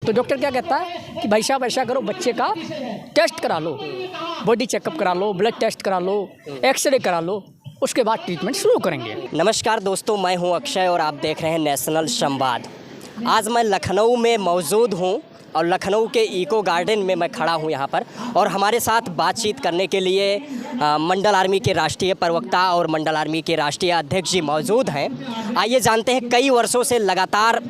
तो डॉक्टर क्या कहता है कि भाई साहब ऐसा करो, बच्चे का टेस्ट करा लो, बॉडी चेकअप करा लो, ब्लड टेस्ट करा लो, एक्सरे करा लो, उसके बाद ट्रीटमेंट शुरू करेंगे। नमस्कार दोस्तों, मैं हूं अक्षय और आप देख रहे हैं नेशनल संवाद। आज मैं लखनऊ में मौजूद हूं और लखनऊ के इको गार्डन में मैं खड़ा हूं यहाँ पर, और हमारे साथ बातचीत करने के लिए मंडल आर्मी के राष्ट्रीय प्रवक्ता और मंडल आर्मी के राष्ट्रीय अध्यक्ष जी मौजूद हैं। आइए जानते हैं, कई वर्षों से लगातार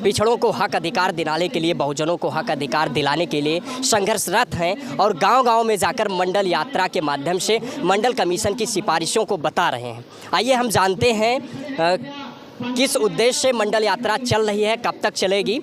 पिछड़ों को हक अधिकार दिलाने के लिए, बहुजनों को हक अधिकार दिलाने के लिए संघर्षरत हैं और गांव-गांव में जाकर मंडल यात्रा के माध्यम से मंडल कमीशन की सिफारिशों को बता रहे हैं। आइए हम जानते हैं किस उद्देश्य से मंडल यात्रा चल रही है, कब तक चलेगी।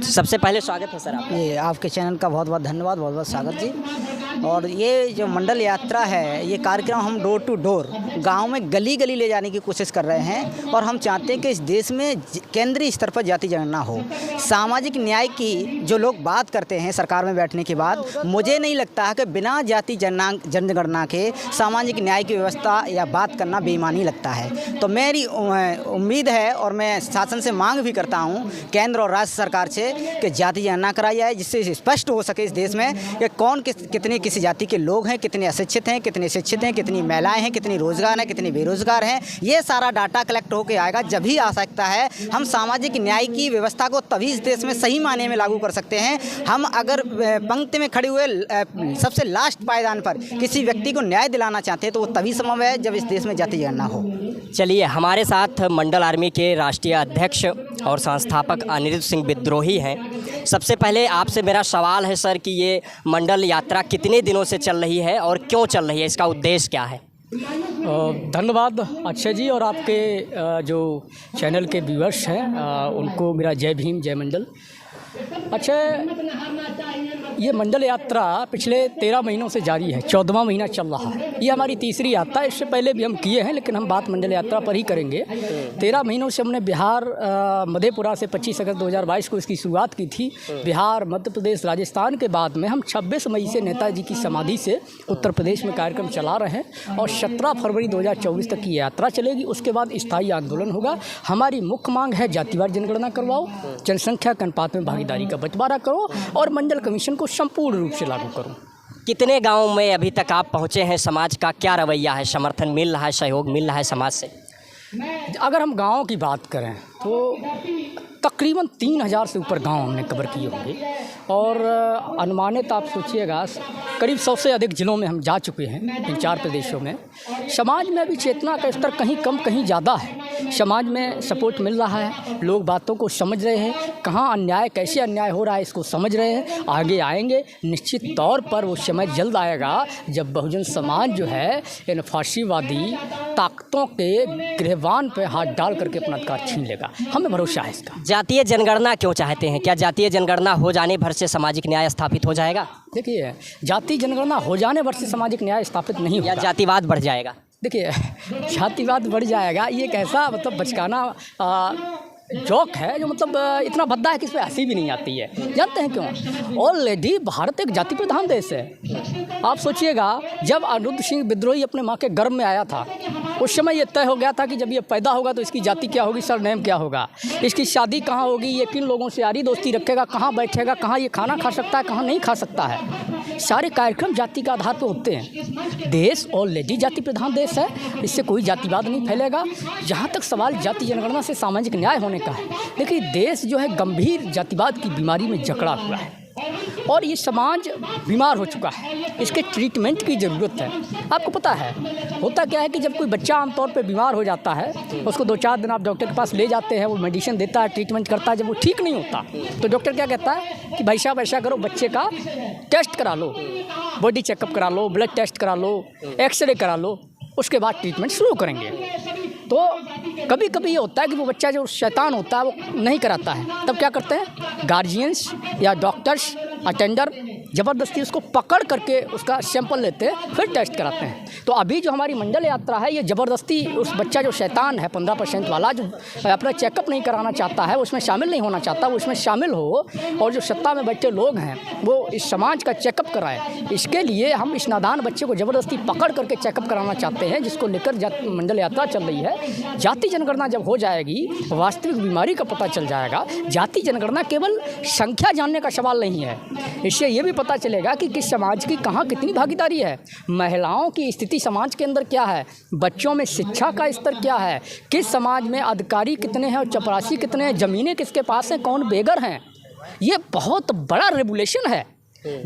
सबसे पहले स्वागत है सर आपका। ये आपके चैनल का बहुत बहुत धन्यवाद, बहुत बहुत स्वागत जी। और ये जो मंडल यात्रा है, ये कार्यक्रम हम डोर टू डोर गांव में गली गली ले जाने की कोशिश कर रहे हैं, और हम चाहते हैं कि इस देश में केंद्रीय स्तर पर जाति जनगणना हो। सामाजिक न्याय की जो लोग बात करते हैं सरकार में बैठने के बाद, मुझे नहीं लगता है कि बिना जाति जनगणना के सामाजिक न्याय की व्यवस्था या बात करना बेईमानी लगता है। तो मेरी उम्मीद है और मैं शासन से मांग भी करता हूँ, केंद्र और राज्य सरकार से, कि जाति जनगणना कराई जाए, जिससे स्पष्ट हो सके इस देश में कि कौन कितनी किसी जाति के लोग हैं, कितने अशिक्षित हैं, कितने शिक्षित हैं, कितनी महिलाएं हैं, कितनी रोजगार हैं, कितने बेरोजगार हैं। ये सारा डाटा कलेक्ट होकर आएगा, जब भी आ सकता है हम सामाजिक न्याय की व्यवस्था को तभी इस देश में सही मायने में लागू कर सकते हैं। हम अगर पंक्ति में खड़े हुए सबसे लास्ट पायदान पर किसी व्यक्ति को न्याय दिलाना चाहते हैं तो वो तभी संभव है जब इस देश में जाति जनगणना हो। चलिए, हमारे साथ मंडल आर्मी के राष्ट्रीय अध्यक्ष और संस्थापक अनिरुद्ध सिंह विद्रोही हैं। सबसे पहले आपसे मेरा सवाल है सर कि ये मंडल यात्रा कितने दिनों से चल रही है और क्यों चल रही है, इसका उद्देश्य क्या है? धन्यवाद अक्षय जी, और आपके जो चैनल के व्यूअर्स हैं उनको मेरा जय भीम, जय मंडल। अक्षय, ये मंडल यात्रा पिछले 13 महीनों से जारी है, 14वां महीना चल रहा है। ये हमारी तीसरी यात्रा है, इससे पहले भी हम किए हैं, लेकिन हम बात मंडल यात्रा पर ही करेंगे। 13 महीनों से हमने बिहार मधेपुरा से 25 अगस्त 2022 को इसकी शुरुआत की थी। बिहार, मध्य प्रदेश, राजस्थान के बाद में हम 26 मई से नेताजी की समाधि से उत्तर प्रदेश में कार्यक्रम चला रहे हैं, और 17 फरवरी 2024 तक की यात्रा चलेगी। उसके बाद स्थायी आंदोलन होगा। हमारी मुख्य मांग है जातिवार जनगणना करवाओ, जनसंख्या के अनुपात में भागीदारी का बंटवारा करो, और मंडल कमीशन को संपूर्ण रूप से लागू करो। कितने गाँव में अभी तक आप पहुँचे हैं? समाज का क्या रवैया है? समर्थन मिल रहा है, सहयोग मिल रहा है समाज से? अगर हम गाँव की बात करें तो तकरीबन 3000 से ऊपर गांव हमने कवर किए होंगे, और अनुमानित आप सोचिएगा करीब 100 से अधिक ज़िलों में हम जा चुके हैं, इन 4 प्रदेशों में। समाज में अभी चेतना का स्तर कहीं कम कहीं ज़्यादा है। समाज में सपोर्ट मिल रहा है, लोग बातों को समझ रहे हैं, कहाँ अन्याय, कैसे अन्याय हो रहा है इसको समझ रहे हैं, आगे आएंगे। निश्चित तौर पर वो समय जल्द आएगा जब बहुजन समाज जो है इन फाशीवादी ताकतों के गिरबान पर हाथ डाल करके अपना अधिकार छीन लेगा। हमें भरोसा है इसका। जातीय जनगणना क्यों चाहते हैं? क्या जातीय जनगणना हो जाने भर से सामाजिक न्याय स्थापित हो जाएगा? देखिए, जाति जनगणना हो जाने भर से सामाजिक न्याय स्थापित नहीं होगा। या जातिवाद बढ़ जाएगा? देखिए, जातिवाद बढ़ जाएगा, ये एक ऐसा मतलब बचकाना जोक है जो मतलब इतना भद्दा है कि इस पर हंसी भी नहीं आती है। जानते हैं क्यों? ऑलरेडी भारत एक जाति प्रधान देश है। आप सोचिएगा, जब अनिरुद्ध सिंह विद्रोही अपने माँ के गर्भ में आया था, उस समय ये तय हो गया था कि जब ये पैदा होगा तो इसकी जाति क्या होगी, सरनेम क्या होगा, इसकी शादी कहाँ होगी, ये किन लोगों से यारी दोस्ती रखेगा, कहाँ बैठेगा, कहाँ ये खाना खा सकता है, कहाँ नहीं खा सकता है। सारे कार्यक्रम जाति के आधार पर होते हैं। देश ऑलरेडी जाति प्रधान देश है, इससे कोई जातिवाद नहीं फैलेगा। जहाँ तक सवाल जाति जनगणना से सामाजिक न्याय होने का है, देखिए देश जो है गंभीर जातिवाद की बीमारी में जकड़ा हुआ है, और ये समाज बीमार हो चुका है। इसके ट्रीटमेंट की ज़रूरत है। आपको पता है होता क्या है कि जब कोई बच्चा आमतौर पे बीमार हो जाता है, उसको 2-4 दिन आप डॉक्टर के पास ले जाते हैं, वो मेडिसिन देता है, ट्रीटमेंट करता है। जब वो ठीक नहीं होता तो डॉक्टर क्या कहता है कि भाई साहब ऐसा करो, बच्चे का टेस्ट करा लो, बॉडी चेकअप करा लो, ब्लड टेस्ट करा लो, एक्सरे करा लो, उसके बाद ट्रीटमेंट शुरू करेंगे। तो कभी कभी ये होता है कि वो बच्चा जो शैतान होता है वो नहीं कराता है, तब क्या करते हैं गार्जियंस या डॉक्टर्स, अटेंडर ज़बरदस्ती उसको पकड़ करके उसका सैंपल लेते हैं, फिर टेस्ट कराते हैं। तो अभी जो हमारी मंडल यात्रा है, ये ज़बरदस्ती उस बच्चा जो शैतान है 15% वाला, जो अपना चेकअप नहीं कराना चाहता है, उसमें शामिल नहीं होना चाहता, वो उसमें शामिल हो और जो सत्ता में बैठे लोग हैं वो इस समाज का चेकअप कराएं। इसके लिए हम इस नादान बच्चे को ज़बरदस्ती पकड़ करके चेकअप कराना चाहते हैं, जिसको लेकर मंडल यात्रा चल रही है। जाति जनगणना जब हो जाएगी, वास्तविक बीमारी का पता चल जाएगा। जाति जनगणना केवल संख्या जानने का सवाल नहीं है, इससे ये भी पता चलेगा कि किस समाज की कहाँ कितनी भागीदारी है, महिलाओं की स्थिति समाज के अंदर क्या है, बच्चों में शिक्षा का स्तर क्या है, किस समाज में अधिकारी कितने हैं और चपरासी कितने हैं, ज़मीनें किसके पास हैं, कौन बेघर हैं। ये बहुत बड़ा रेगुलेशन है।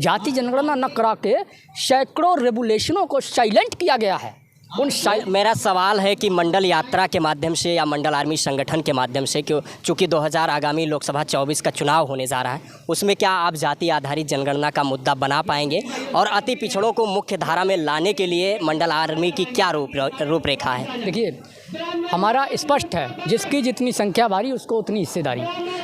जाति जनगणना न करा के सैकड़ों रेगुलेशनों को साइलेंट किया गया है। मेरा सवाल है कि मंडल यात्रा के माध्यम से या मंडल आर्मी संगठन के माध्यम से, चूँकि 2000 आगामी लोकसभा 24 का चुनाव होने जा रहा है, उसमें क्या आप जाति आधारित जनगणना का मुद्दा बना पाएंगे और अति पिछड़ों को मुख्य धारा में लाने के लिए मंडल आर्मी की क्या रूपरेखा है? देखिए, हमारा स्पष्ट है, जिसकी जितनी संख्या भारी उसको उतनी हिस्सेदारी।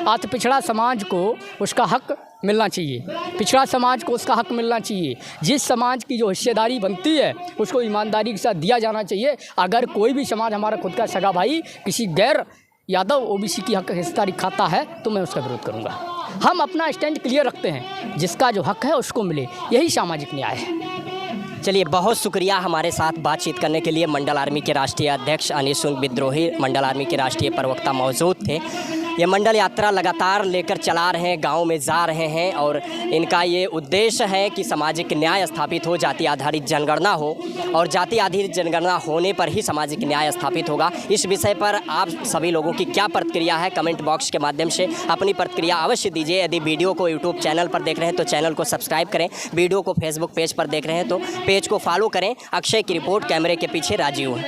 अति पिछड़ा समाज को उसका हक मिलना चाहिए, पिछड़ा समाज को उसका हक मिलना चाहिए। जिस समाज की जो हिस्सेदारी बनती है उसको ईमानदारी के साथ दिया जाना चाहिए। अगर कोई भी समाज, हमारा खुद का सगा भाई, किसी गैर यादव ओबीसी की हक हिस्सेदारी खाता है तो मैं उसका विरोध करूँगा। हम अपना स्टैंड क्लियर रखते हैं, जिसका जो हक है उसको मिले, यही सामाजिक न्याय है। चलिए, बहुत शुक्रिया हमारे साथ बातचीत करने के लिए। मंडल आर्मी के राष्ट्रीय अध्यक्ष अनिश विद्रोही, मंडल आर्मी के राष्ट्रीय प्रवक्ता मौजूद थे। ये मंडल यात्रा लगातार लेकर चला रहे हैं, गांव में जा रहे हैं और इनका ये उद्देश्य है कि सामाजिक न्याय स्थापित हो, जाति आधारित जनगणना हो और जाति आधारित जनगणना होने पर ही सामाजिक न्याय स्थापित होगा। इस विषय पर आप सभी लोगों की क्या प्रतिक्रिया है, कमेंट बॉक्स के माध्यम से अपनी प्रतिक्रिया अवश्य दीजिए। यदि वीडियो को यूट्यूब चैनल पर देख रहे हैं तो चैनल को सब्सक्राइब करें, वीडियो को फेसबुक पेज पर देख रहे हैं तो पेज को फॉलो करें। अक्षय की रिपोर्ट, कैमरे के पीछे राजीव।